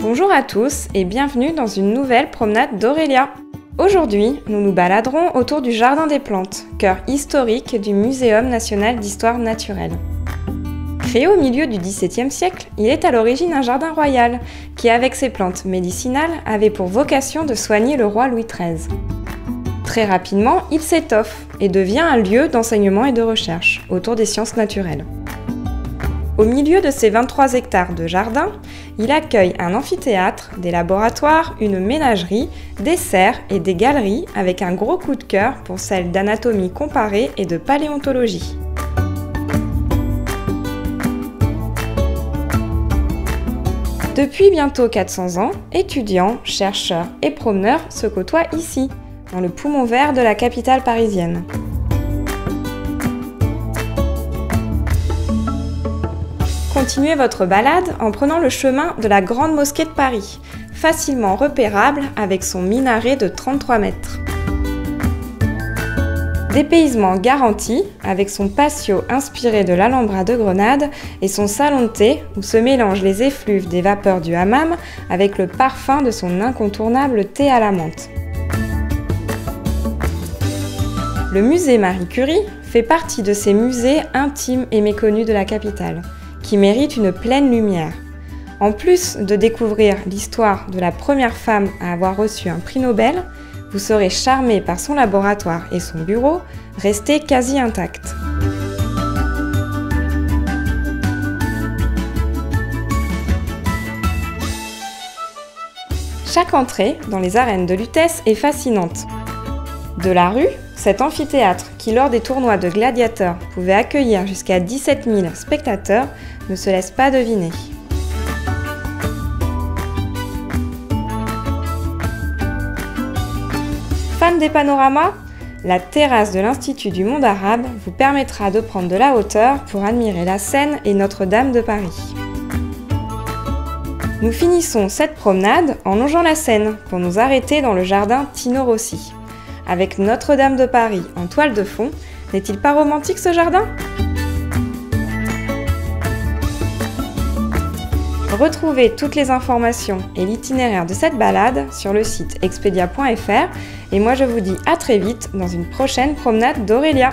Bonjour à tous et bienvenue dans une nouvelle promenade d'Aurélia. Aujourd'hui, nous nous baladerons autour du Jardin des Plantes, cœur historique du Muséum national d'histoire naturelle. Créé au milieu du XVIIe siècle, il est à l'origine un jardin royal qui, avec ses plantes médicinales, avait pour vocation de soigner le roi Louis XIII. Très rapidement, il s'étoffe et devient un lieu d'enseignement et de recherche autour des sciences naturelles. Au milieu de ces 23 hectares de jardin, il accueille un amphithéâtre, des laboratoires, une ménagerie, des serres et des galeries avec un gros coup de cœur pour celles d'anatomie comparée et de paléontologie. Depuis bientôt 400 ans, étudiants, chercheurs et promeneurs se côtoient ici, dans le poumon vert de la capitale parisienne. Continuez votre balade en prenant le chemin de la Grande Mosquée de Paris, facilement repérable avec son minaret de 33 mètres. Dépaysement garanti avec son patio inspiré de l'Alhambra de Grenade et son salon de thé où se mélangent les effluves des vapeurs du hammam avec le parfum de son incontournable thé à la menthe. Le musée Marie Curie fait partie de ces musées intimes et méconnus de la capitale, qui mérite une pleine lumière. En plus de découvrir l'histoire de la première femme à avoir reçu un prix Nobel, vous serez charmé par son laboratoire et son bureau, restés quasi intacts. Chaque entrée dans les arènes de Lutèce est fascinante. De la rue, cet amphithéâtre qui, lors des tournois de gladiateurs, pouvait accueillir jusqu'à 17 000 spectateurs, ne se laisse pas deviner. Fan des panoramas ? La terrasse de l'Institut du monde arabe vous permettra de prendre de la hauteur pour admirer la Seine et Notre-Dame de Paris. Nous finissons cette promenade en longeant la Seine pour nous arrêter dans le jardin Tino Rossi. Avec Notre-Dame de Paris en toile de fond, n'est-il pas romantique ce jardin ? Retrouvez toutes les informations et l'itinéraire de cette balade sur le site expedia.fr et moi je vous dis à très vite dans une prochaine promenade d'Aurélia.